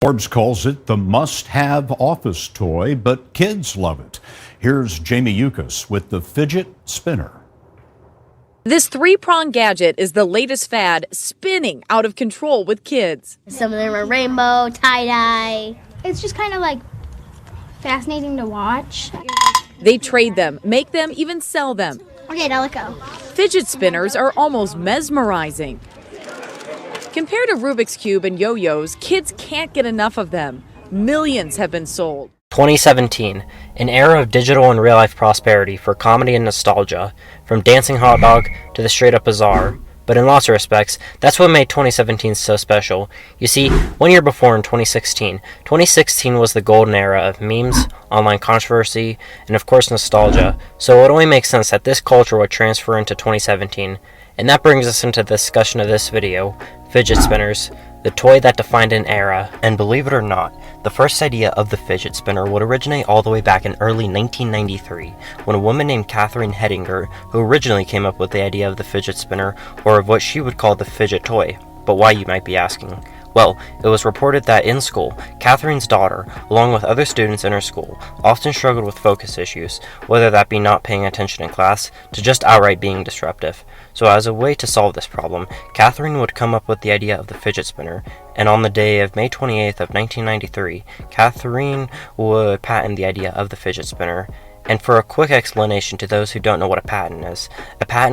Forbes calls it the must-have office toy, but kids love it. Here's Jamie Yukas with the Fidget Spinner. This three-prong gadget is the latest fad, spinning out of control with kids. Some of them are rainbow, tie-dye. It's just kind of like fascinating to watch. They trade them, make them, even sell them. Okay, now let go. Fidget spinners are almost mesmerizing. Compared to Rubik's Cube and yo-yos, kids can't get enough of them. Millions have been sold. 2017, an era of digital and real-life prosperity for comedy and nostalgia, from dancing hot dog to the straight-up bizarre. But in lots of respects, that's what made 2017 so special. You see, 1 year before in 2016 was the golden era of memes, online controversy, and of course nostalgia, so it only makes sense that this culture would transfer into 2017. And that brings us into the discussion of this video, fidget spinners, the toy that defined an era. And believe it or not, the first idea of the fidget spinner would originate all the way back in early 1993, when a woman named Catherine Hedinger, who originally came up with the idea of the fidget spinner, or of what she would call the fidget toy. But why, you might be asking? Well, it was reported that in school, Catherine's daughter, along with other students in her school, often struggled with focus issues, whether that be not paying attention in class, to just outright being disruptive. So as a way to solve this problem, Catherine would come up with the idea of the fidget spinner, and on the day of May 28th of 1993, Catherine would patent the idea of the fidget spinner. And for a quick explanation to those who don't know what a patent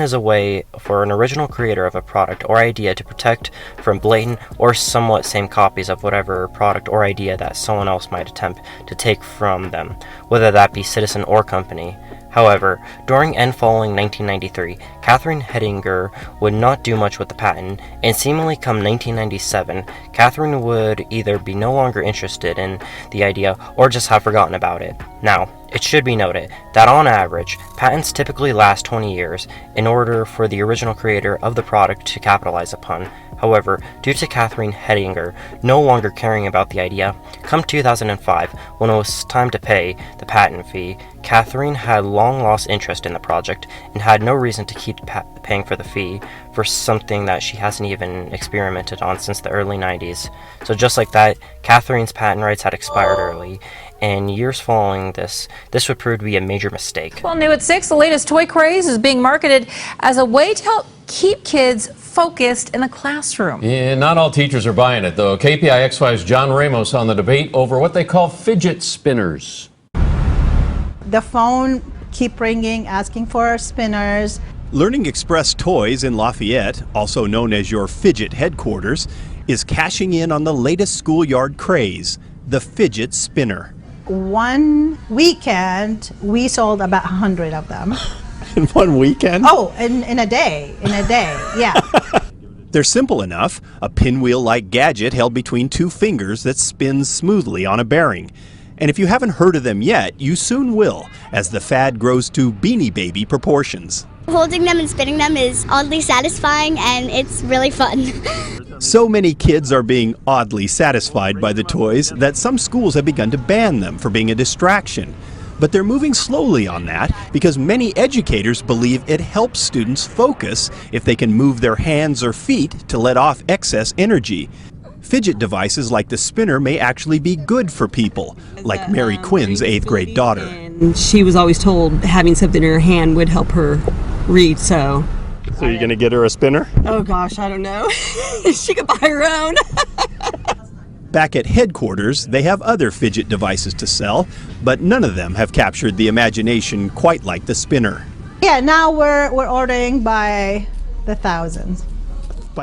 is a way for an original creator of a product or idea to protect from blatant or somewhat same copies of whatever product or idea that someone else might attempt to take from them, whether that be citizen or company. However, during and following 1993, Catherine Hedinger would not do much with the patent, and seemingly come 1997, Catherine would either be no longer interested in the idea or just have forgotten about it. Now, it should be noted that on average, patents typically last 20 years in order for the original creator of the product to capitalize upon. However, due to Catherine Hedinger no longer caring about the idea, come 2005, when it was time to pay the patent fee, Catherine had long lost interest in the project and had no reason to keep paying for the fee for something that she hasn't even experimented on since the early 90s. So just like that, Catherine's patent rights had expired early, and years following this would prove to be a major mistake. Well, new at 6, the latest toy Craze is being marketed as a way to help keep kids focused in the classroom. Yeah, not all teachers are buying it, though. KPIX5's John Ramos on the debate over what they call fidget spinners. The phone keep ringing, asking for spinners. Learning Express Toys in Lafayette, also known as your fidget headquarters, is cashing in on the latest schoolyard craze, the fidget spinner. One weekend, we sold about 100 of them. In one weekend? Oh, in a day, yeah. They're simple enough, a pinwheel-like gadget held between two fingers that spins smoothly on a bearing. And if you haven't heard of them yet, you soon will, as the fad grows to Beanie Baby proportions. Holding them and spinning them is oddly satisfying, and it's really fun. So many kids are being oddly satisfied by the toys that some schools have begun to ban them for being a distraction. But they're moving slowly on that because many educators believe it helps students focus if they can move their hands or feet to let off excess energy. Fidget devices like the spinner may actually be good for people, like Mary Quinn's 8th grade daughter. And she was always told having something in her hand would help her read, so you're going to get her a spinner? Oh gosh, I don't know. She could buy her own. Back at headquarters, they have other fidget devices to sell, but none of them have captured the imagination quite like the spinner. Yeah, now we're ordering by the thousands.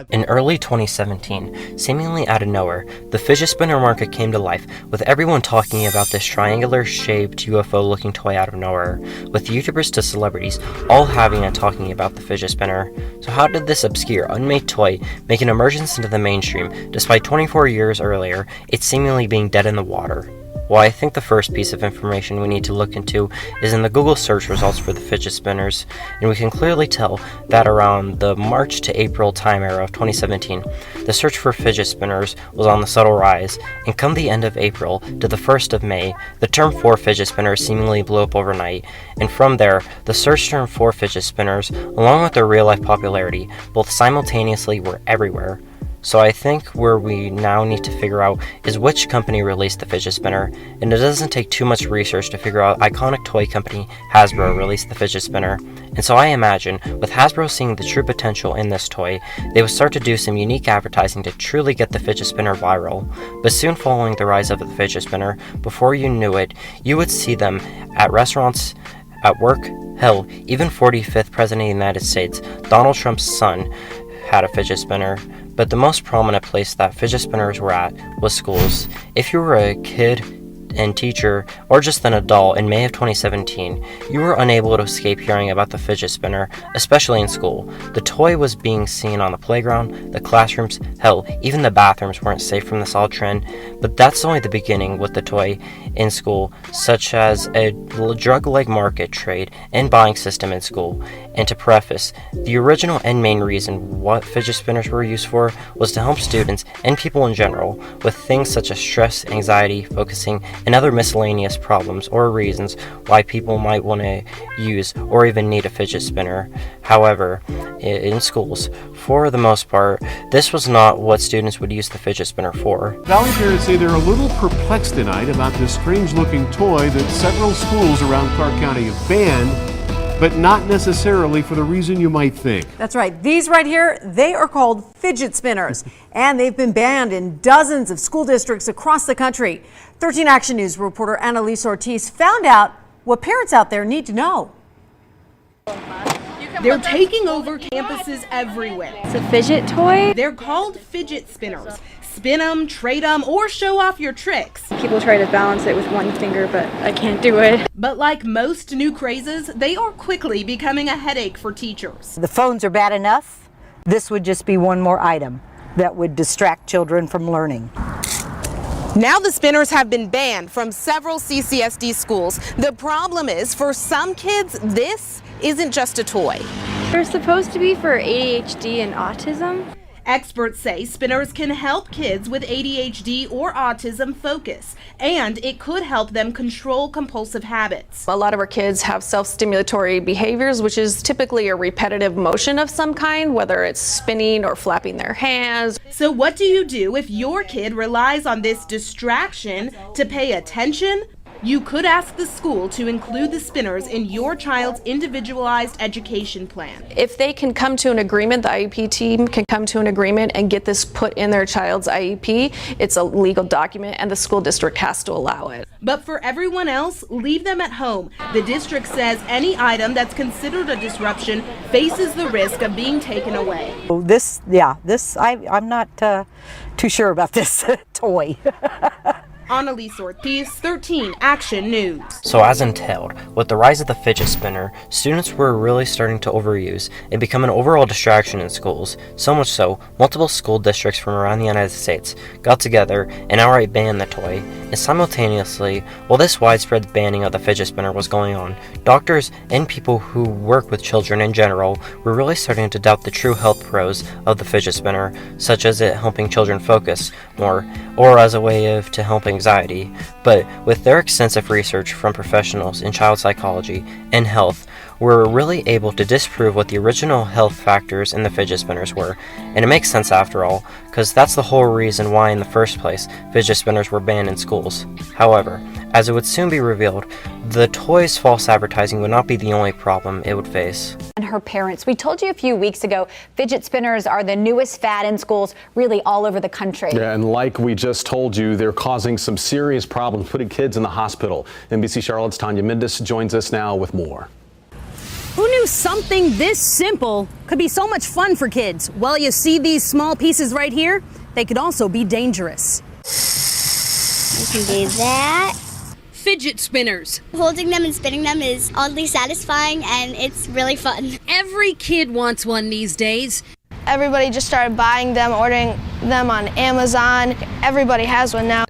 In early 2017, seemingly out of nowhere, the fidget spinner market came to life, with everyone talking about this triangular-shaped UFO-looking toy out of nowhere, with YouTubers to celebrities all having and talking about the fidget spinner. So how did this obscure, unmade toy make an emergence into the mainstream, despite 24 years earlier, it seemingly being dead in the water? Well, I think the first piece of information we need to look into is in the Google search results for the fidget spinners, and we can clearly tell that around the March to April time era of 2017, the search for fidget spinners was on the subtle rise, and come the end of April to the 1st of May, the term for fidget spinners seemingly blew up overnight, and from there, the search term for fidget spinners, along with their real-life popularity, both simultaneously were everywhere. So I think where we now need to figure out is which company released the fidget spinner, and it doesn't take too much research to figure out iconic toy company Hasbro released the fidget spinner. And so I imagine, with Hasbro seeing the true potential in this toy, they would start to do some unique advertising to truly get the fidget spinner viral. But soon following the rise of the fidget spinner, before you knew it, you would see them at restaurants, at work, hell, even 45th President of the United States, Donald Trump's son, had a fidget spinner. But the most prominent place that fidget spinners were at was schools. If you were a kid and teacher, or just an adult in May of 2017, you were unable to escape hearing about the fidget spinner, especially in school. The toy was being seen on the playground, the classrooms, hell, even the bathrooms weren't safe from this odd trend. But that's only the beginning with the toy in school, such as a drug-like market trade and buying system in school. And to preface, the original and main reason what fidget spinners were used for was to help students and people in general with things such as stress, anxiety, focusing, and other miscellaneous problems or reasons why people might want to use or even need a fidget spinner. However, in schools, for the most part, this was not what students would use the fidget spinner for. Valley parents say they're a little perplexed tonight about this strange-looking toy that several schools around Clark County have banned, but not necessarily for the reason you might think. That's right. These right here, they are called fidget spinners, and they've been banned in dozens of school districts across the country. 13 Action News reporter Annalise Ortiz found out what parents out there need to know. They're taking over campuses everywhere. It's a fidget toy. They're called fidget spinners. Spin them, trade them, or show off your tricks. People try to balance it with one finger, but I can't do it. But like most new crazes, they are quickly becoming a headache for teachers. The phones are bad enough. This would just be one more item that would distract children from learning. Now the spinners have been banned from several CCSD schools. The problem is, for some kids, this isn't just a toy. They're supposed to be for ADHD and autism. Experts say spinners can help kids with ADHD or autism focus, and it could help them control compulsive habits. A lot of our kids have self-stimulatory behaviors, which is typically a repetitive motion of some kind, whether it's spinning or flapping their hands. So what do you do if your kid relies on this distraction to pay attention? You could ask the school to include the spinners in your child's individualized education plan. If they can come to an agreement, the IEP team can come to an agreement and get this put in their child's IEP, it's a legal document and the school district has to allow it. But for everyone else, leave them at home. The district says any item that's considered a disruption faces the risk of being taken away. I'm not too sure about this toy. Annalise Ortiz, 13 Action News. So as entailed, with the rise of the fidget spinner, students were really starting to overuse and become an overall distraction in schools. So much so, multiple school districts from around the United States got together and outright banned the toy. And simultaneously, while this widespread banning of the fidget spinner was going on, doctors and people who work with children in general were really starting to doubt the true health pros of the fidget spinner, such as it helping children focus more, or as a way to help anxiety. But with their extensive research from professionals in child psychology and health, we're really able to disprove what the original health factors in the fidget spinners were. And it makes sense after all, because that's the whole reason why in the first place fidget spinners were banned in schools. However, as it would soon be revealed, the toy's false advertising would not be the only problem it would face. And her parents. We told you a few weeks ago, fidget spinners are the newest fad in schools really all over the country. Yeah, and like we just told you, they're causing some serious problems, putting kids in the hospital. NBC Charlotte's Tanya Mendes joins us now with more. Who knew something this simple could be so much fun for kids? Well, you see these small pieces right here? They could also be dangerous. You can do that. Fidget spinners. Holding them and spinning them is oddly satisfying and it's really fun. Every kid wants one these days. Everybody just started buying them, ordering them on Amazon. Everybody has one now.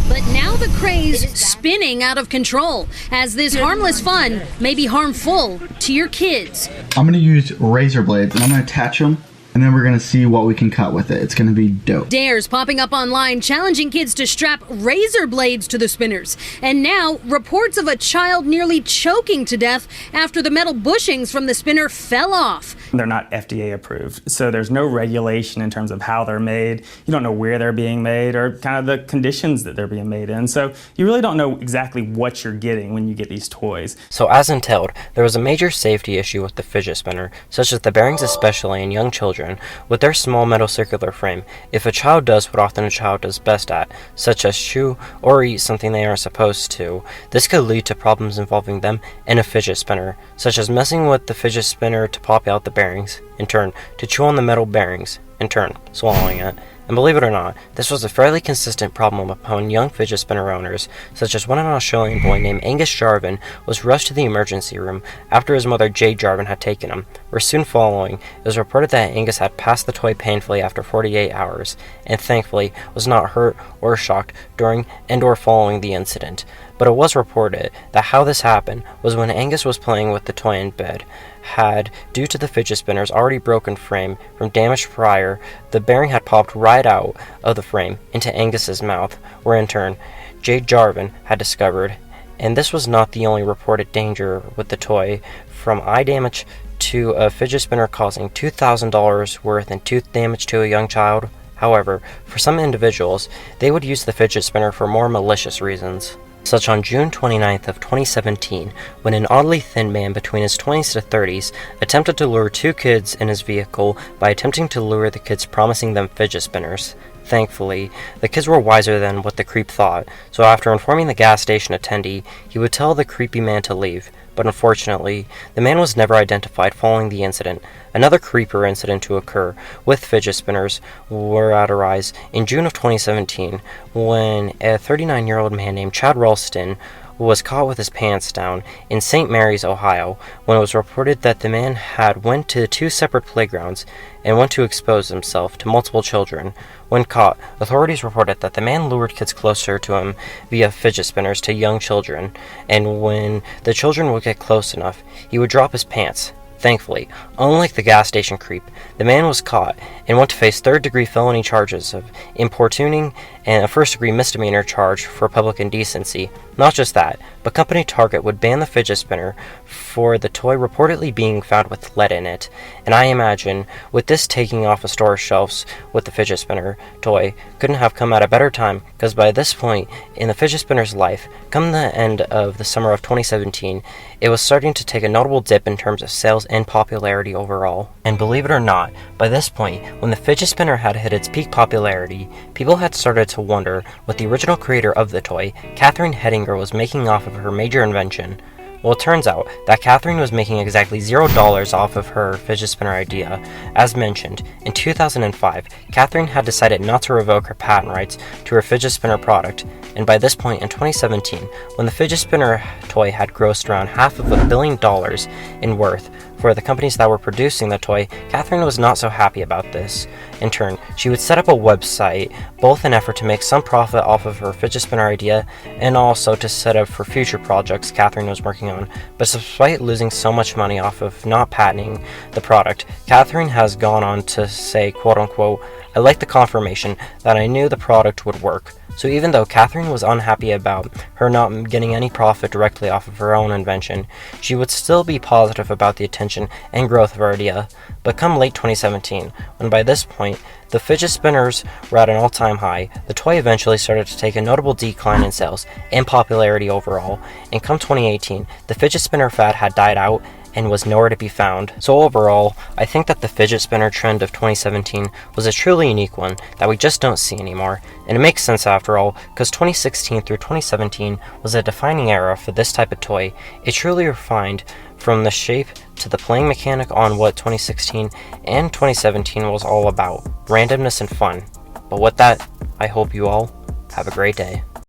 But now the craze spinning out of control, as this harmless fun may be harmful to your kids. I'm going to use razor blades and I'm going to attach them and then we're gonna see what we can cut with it. It's gonna be dope. Dares popping up online challenging kids to strap razor blades to the spinners. And now, reports of a child nearly choking to death after the metal bushings from the spinner fell off. They're not FDA approved, so there's no regulation in terms of how they're made. You don't know where they're being made or kind of the conditions that they're being made in. So you really don't know exactly what you're getting when you get these toys. So as entailed, there was a major safety issue with the fidget spinner, such as the bearings, especially in young children, with their small metal circular frame. If a child does what often a child does best at, such as chew or eat something they aren't supposed to, this could lead to problems involving them and a fidget spinner, such as messing with the fidget spinner to pop out the bearings, in turn to chew on the metal bearings, in turn swallowing it. And believe it or not, this was a fairly consistent problem upon young fidget spinner owners, such as when an Australian boy named Angus Jarvin was rushed to the emergency room after his mother Jade Jarvin had taken him, where soon following it was reported that Angus had passed the toy painfully after 48 hours, and thankfully was not hurt or shocked during and or following the incident. But it was reported that how this happened was when Angus was playing with the toy in bed, had, due to the fidget spinner's already broken frame from damage prior, the bearing had popped right out of the frame into Angus's mouth, where in turn Jade Jarvin had discovered. And this was not the only reported danger with the toy, from eye damage to a fidget spinner causing $2,000 worth in tooth damage to a young child. However, for some individuals, they would use the fidget spinner for more malicious reasons. Such on June 29th of 2017, when an oddly thin man between his 20s to 30s attempted to lure two kids in his vehicle by attempting to lure the kids, promising them fidget spinners. Thankfully, the kids were wiser than what the creep thought, so after informing the gas station attendee, he would tell the creepy man to leave. But unfortunately, the man was never identified following the incident. Another creeper incident to occur with fidget spinners were at a rise in June of 2017, when a 39-year-old man named Chad Ralston was caught with his pants down in St. Mary's, Ohio, when it was reported that the man had went to two separate playgrounds and went to expose himself to multiple children. When caught, authorities reported that the man lured kids closer to him via fidget spinners to young children, and when the children would get close enough, he would drop his pants. Thankfully, unlike the gas station creep, the man was caught and went to face third-degree felony charges of importuning and a first-degree misdemeanor charge for public indecency. Not just that, but company Target would ban the fidget spinner for the toy reportedly being found with lead in it. And I imagine, with this taking off of store shelves with the fidget spinner toy, couldn't have come at a better time, because by this point in the fidget spinner's life, come the end of the summer of 2017, it was starting to take a notable dip in terms of sales and popularity overall. And believe it or not, by this point, when the fidget spinner had hit its peak popularity, people had started to wonder what the original creator of the toy, Catherine Hedinger, was making off of her major invention. Well, it turns out that Catherine was making exactly $0 off of her fidget spinner idea. As mentioned, in 2005, Catherine had decided not to revoke her patent rights to her fidget spinner product, and by this point in 2017, when the fidget spinner toy had grossed around $500 million in worth for the companies that were producing the toy, Catherine was not so happy about this. In turn, she would set up a website, both in effort to make some profit off of her fidget spinner idea, and also to set up for future projects Catherine was working on. But despite losing so much money off of not patenting the product, Catherine has gone on to say, quote-unquote, "I like the confirmation that I knew the product would work." So even though Catherine was unhappy about her not getting any profit directly off of her own invention, she would still be positive about the attention and growth of her idea. But come late 2017, when by this point the fidget spinners were at an all-time high, the toy eventually started to take a notable decline in sales and popularity overall, and come 2018, the fidget spinner fad had died out and was nowhere to be found. So overall, I think that the fidget spinner trend of 2017 was a truly unique one that we just don't see anymore. And it makes sense after all, because 2016 through 2017 was a defining era for this type of toy. It truly refined from the shape to the playing mechanic on what 2016 and 2017 was all about, randomness and fun. But with that, I hope you all have a great day.